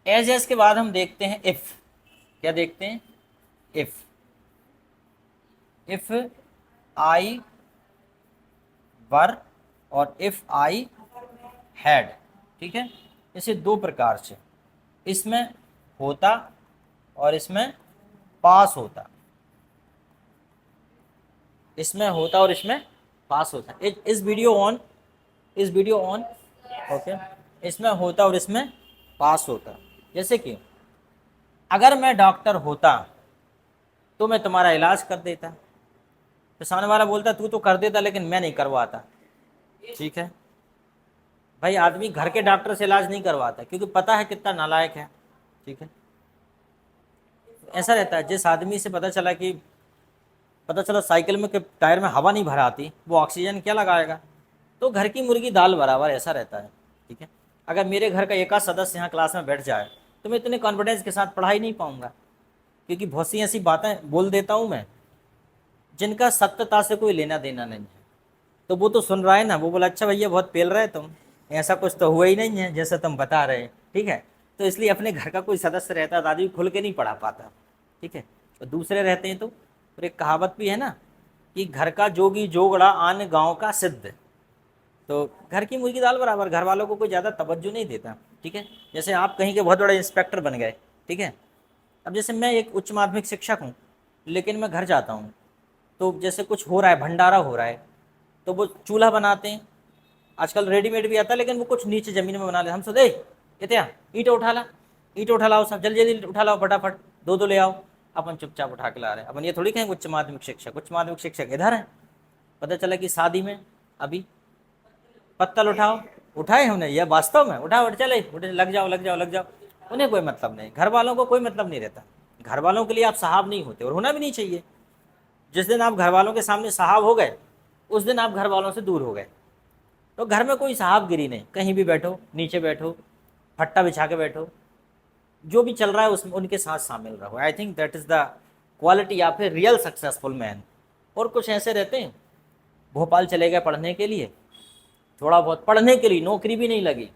As के बाद हम देखते हैं इफ। क्या देखते हैं? इफ आई वर और इफ आई हैड। ठीक है, इसे दो प्रकार से, इसमें होता और इसमें पास होता, इसमें होता और इसमें पास होता। इस वीडियो ऑन, इस वीडियो ऑन। ओके, इसमें होता और इसमें पास होता। जैसे कि अगर मैं डॉक्टर होता तो मैं तुम्हारा इलाज कर देता, तो सामने वाला बोलता तू तो कर देता लेकिन मैं नहीं करवाता। ठीक है भाई, आदमी घर के डॉक्टर से इलाज नहीं करवाता क्योंकि पता है कितना नालायक है। ठीक है, ऐसा रहता है। जिस आदमी से पता चला साइकिल में के टायर में हवा नहीं भर आती, वो ऑक्सीजन क्या लगाएगा? तो घर की मुर्गी दाल बराबर, ऐसा रहता है। ठीक है, अगर मेरे घर का एक आध सदस्य यहाँ क्लास में बैठ जाए तो मैं इतने कॉन्फिडेंस के साथ पढ़ा ही नहीं पाऊंगा, क्योंकि बहुत सी ऐसी बातें बोल देता हूँ मैं जिनका सत्यता से कोई लेना देना नहीं है। तो वो तो सुन रहा है ना, वो बोला अच्छा भैया बहुत पेल रहे तुम, ऐसा कुछ तो हुआ ही नहीं है जैसा तुम बता रहे। ठीक है, तो इसलिए अपने घर का कोई सदस्य रहता है तो आदमी खुल के नहीं पढ़ा पाता। ठीक है, तो दूसरे रहते हैं तो और एक कहावत भी है ना कि घर का जोगी जोगड़ा आन गांव का सिद्ध। तो घर की मुर्गी दाल बराबर, घर वालों को कोई ज़्यादा तवज्जो नहीं देता। ठीक है, जैसे आप कहीं के बहुत बड़े इंस्पेक्टर बन गए। ठीक है, अब जैसे मैं एक उच्च माध्यमिक शिक्षक हूँ, लेकिन मैं घर जाता हूँ तो जैसे कुछ हो रहा है, भंडारा हो रहा है, तो वो चूल्हा बनाते हैं, आजकल रेडीमेड भी आता है, लेकिन वो कुछ नीचे ज़मीन में बना ले। हम सोचे क्या ईंट उठा ला, ईंट उठा लाओ, सब जल्दी जल्दी उठा लाओ, फटाफट दो दो ले आओ। अपन चुपचाप उठा के ला रहे हैं। अपन ये थोड़ी कहेंगे उच्च माध्यमिक शिक्षक, उच्च माध्यमिक शिक्षक इधर है। पता चला कि शादी में अभी पत्तल उठाओ, उठाए हमने, यह वास्तव में उठाओ, चले उठे, लग जाओ लग जाओ लग जाओ। उन्हें कोई मतलब नहीं, घर वालों को कोई मतलब नहीं रहता। घर वालों के लिए आप साहब नहीं होते और होना भी नहीं चाहिए। जिस दिन आप घर वालों के सामने साहब हो गए, उस दिन आप घर वालों से दूर हो गए। तो घर में कोई साहबगिरी नहीं, कहीं भी बैठो, नीचे बैठो, फट्टा बिछा के बैठो, जो भी चल रहा है उसमें उनके साथ शामिल रहो। I think that is the quality of a real successful man. और कुछ ऐसे रहते हैं, भोपाल चले गए पढ़ने के लिए, थोड़ा बहुत पढ़ने के लिए, नौकरी भी नहीं लगी,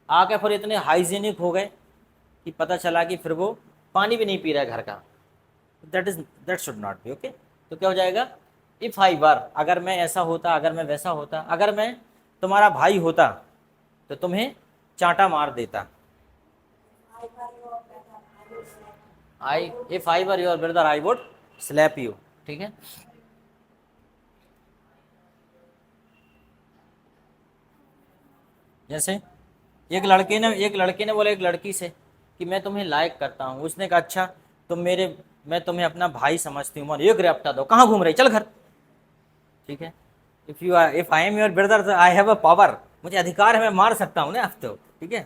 आके फिर इतने हाइजीनिक हो गए कि पता चला कि फिर वो पानी भी नहीं पी रहा है घर का। That should not be okay. तो क्या हो जाएगा? इफ़ आई वर, अगर मैं ऐसा होता, अगर मैं वैसा होता, अगर मैं तुम्हारा भाई होता तो तुम्हें चांटा मार देता। I if I were your brother I would slap you. ठीक है, जैसे एक लड़के ने बोला एक लड़की से कि मैं तुम्हें लाइक करता हूँ। उसने कहा अच्छा, मैं तुम्हें अपना भाई समझती हूँ, ये गिरफ्ता दो, कहाँ घूम रही, चल घर। ठीक है, if I am your brother I have a power, मुझे अधिकार है, मैं मार सकता हूँ ना अब तो। ठीक है,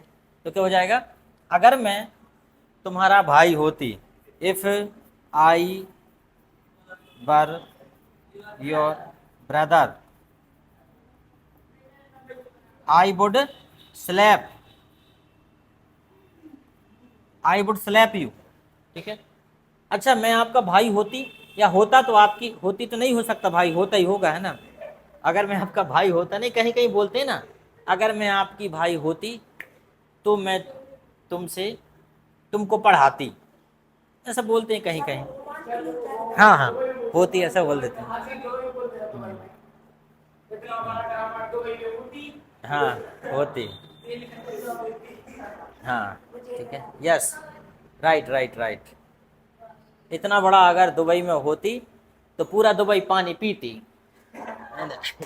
तो क्या हो जाएगा? अगर मैं तुम्हारा भाई होती, if I were your brother I would slap, I would slap you. ठीक है, अच्छा मैं आपका भाई होती या होता, तो आपकी होती तो नहीं हो सकता, भाई होता ही होगा, है ना। अगर मैं आपका भाई होता, नहीं कहीं कहीं बोलते हैं ना, अगर मैं आपकी भाई होती तो मैं तुमसे तुमको पढ़ाती, ऐसा बोलते हैं कहीं कहीं। हाँ हाँ, होती ऐसा बोल देते हैं। हाँ, होती। हाँ ठीक है, यस, राइट राइट राइट। इतना बड़ा अगर दुबई में होती तो पूरा दुबई पानी पीती।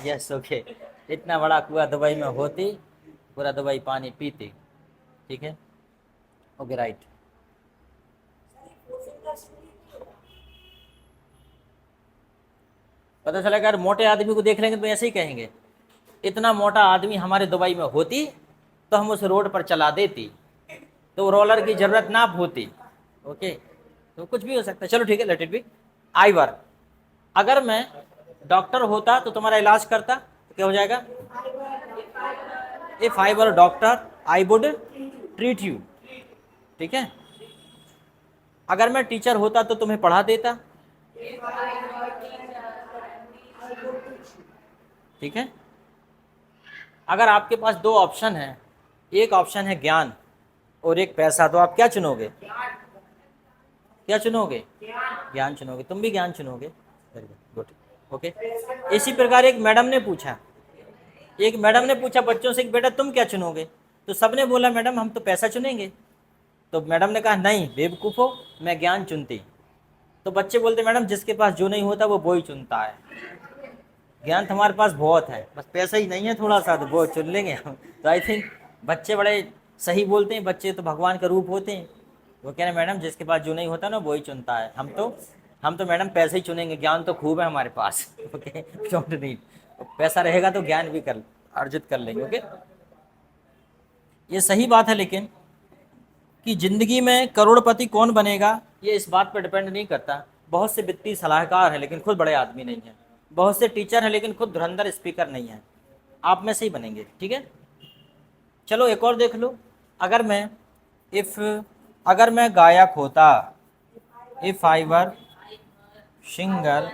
यस ओके, इतना बड़ा कुआ दुबई में होती, पूरा दुबई पानी पीती। ठीक है, ओके राइट। पता चला अगर मोटे आदमी को देख लेंगे तो ऐसे ही कहेंगे, इतना मोटा आदमी हमारे दुबई में होती तो हम उस रोड पर चला देती, तो रोलर की जरूरत ना होती। ओके, तो कुछ भी हो सकता है, चलो ठीक है, लेट इट बी। आई वर, अगर मैं डॉक्टर होता तो तुम्हारा इलाज करता, तो क्या हो जाएगा? If I were doctor I would treat you. ठीक है, अगर मैं टीचर होता तो तुम्हें पढ़ा देता। ठीक है, अगर आपके पास दो ऑप्शन है, एक ऑप्शन है ज्ञान और एक पैसा, तो आप क्या चुनोगे? क्या चुनोगे? ज्ञान चुनोगे। तुम भी ज्ञान चुनोगे। Very good, okay. इसी प्रकार एक मैडम ने पूछा बच्चों से कि बेटा तुम क्या चुनोगे? तो सबने बोला मैडम हम तो पैसा चुनेंगे। तो मैडम ने कहा नहीं बेवकूफ़ हो, मैं ज्ञान चुनती। तो बच्चे बोलते मैडम जिसके पास जो नहीं होता वो ही चुनता है। ज्ञान तो हमारे पास बहुत है, बस पैसा ही नहीं है थोड़ा सा, तो वो चुन लेंगे हम। तो आई थिंक बच्चे बड़े सही बोलते हैं, बच्चे तो भगवान का रूप होते हैं। वो कह रहे मैडम जिसके पास जो नहीं होता ना वो ही चुनता है। हम तो मैडम पैसे ही चुनेंगे, ज्ञान तो खूब है हमारे पास। Okay, don't need. पैसा रहेगा तो ज्ञान भी कर अर्जित कर लेंगे। ओके, ये सही बात है, लेकिन कि जिंदगी में करोड़पति कौन बनेगा ये इस बात पर डिपेंड नहीं करता। बहुत से वित्तीय सलाहकार हैं लेकिन खुद बड़े आदमी नहीं हैं। बहुत से टीचर हैं लेकिन खुद धुरंधर स्पीकर नहीं हैं। आप में से ही बनेंगे, ठीक है। चलो एक और देख लो। अगर मैं इफ अगर मैं गायक होता, if I were singer,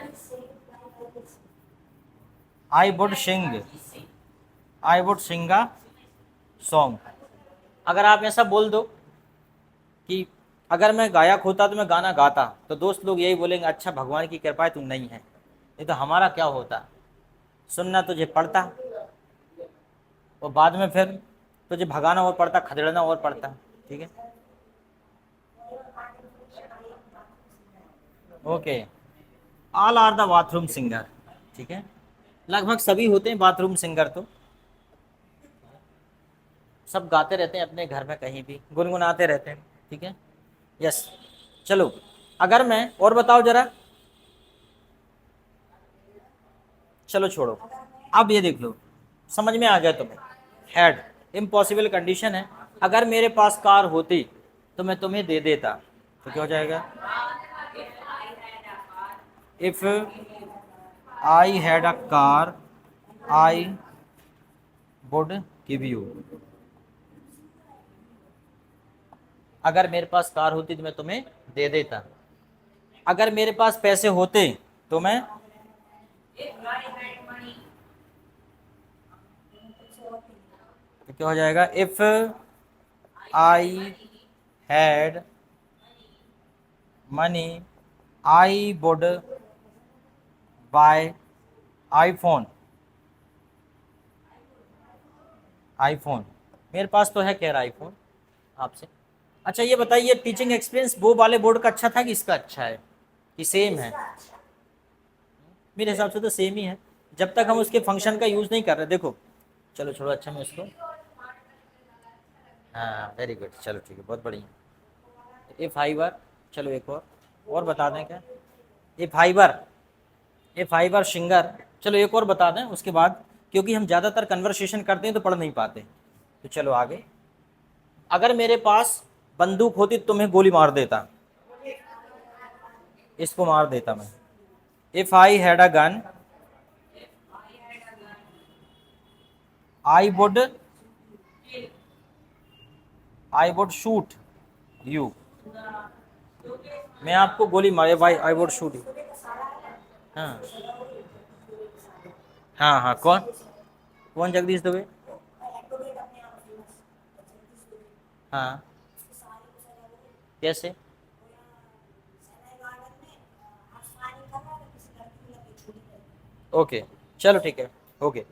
I would Singh a song. अगर आप ऐसा बोल दो कि अगर मैं गायक होता तो मैं गाना गाता, तो दोस्त लोग यही बोलेंगे अच्छा भगवान की कृपा है तुम नहीं है, नहीं तो हमारा क्या होता। सुनना तुझे पड़ता और बाद में फिर तुझे भगाना और पड़ता, खदेड़ना और पड़ता। ठीक है, okay. All are the bathroom singer. ठीक है, लगभग सभी होते हैं बाथरूम सिंगर। तो सब गाते रहते हैं अपने घर में कहीं भी, गुनगुनाते रहते हैं। ठीक है, यस। चलो अगर मैं और बताओ जरा, चलो छोड़ो। अब ये देख लो, समझ में आ गया तुम्हें। हैड इम्पॉसिबल कंडीशन है। अगर मेरे पास कार होती तो मैं तुम्हें दे देता, तो क्या हो जाएगा? If I had a car I would give you. अगर मेरे पास कार होती तो मैं तुम्हें दे देता। अगर मेरे पास पैसे होते तो मैं, तो क्या हो जाएगा? If I had money I would buy iPhone. IPhone मेरे पास तो है, कह रहा आईफोन आपसे। अच्छा ये बताइए, टीचिंग एक्सपीरियंस वो वाले बोर्ड का अच्छा था कि इसका अच्छा है, कि सेम है? मेरे हिसाब से तो सेम ही है, जब तक हम उसके फंक्शन का यूज़ नहीं कर रहे। देखो चलो छोड़ो, अच्छा मैं उसको, हाँ वेरी गुड, चलो ठीक है, बहुत बढ़िया। ए फाइबर, चलो एक और बता दें क्या? ए फाइबर, ए फाइबर सिंगर। चलो एक और बता दें उसके बाद, क्योंकि हम ज़्यादातर कन्वर्सेशन करते हैं तो पढ़ नहीं पाते। तो चलो आगे। अगर मेरे पास बंदूक होती तो तुम्हें गोली मार देता, इसको मार देता मैं। If I had a gun I would shoot you. मैं आपको गोली मारे भाई, आई वुड शूट यू। हाँ हाँ हाँ, कौन कौन जगदीश दुबे? हाँ, कैसे? ओके, चलो ठीक है, ओके।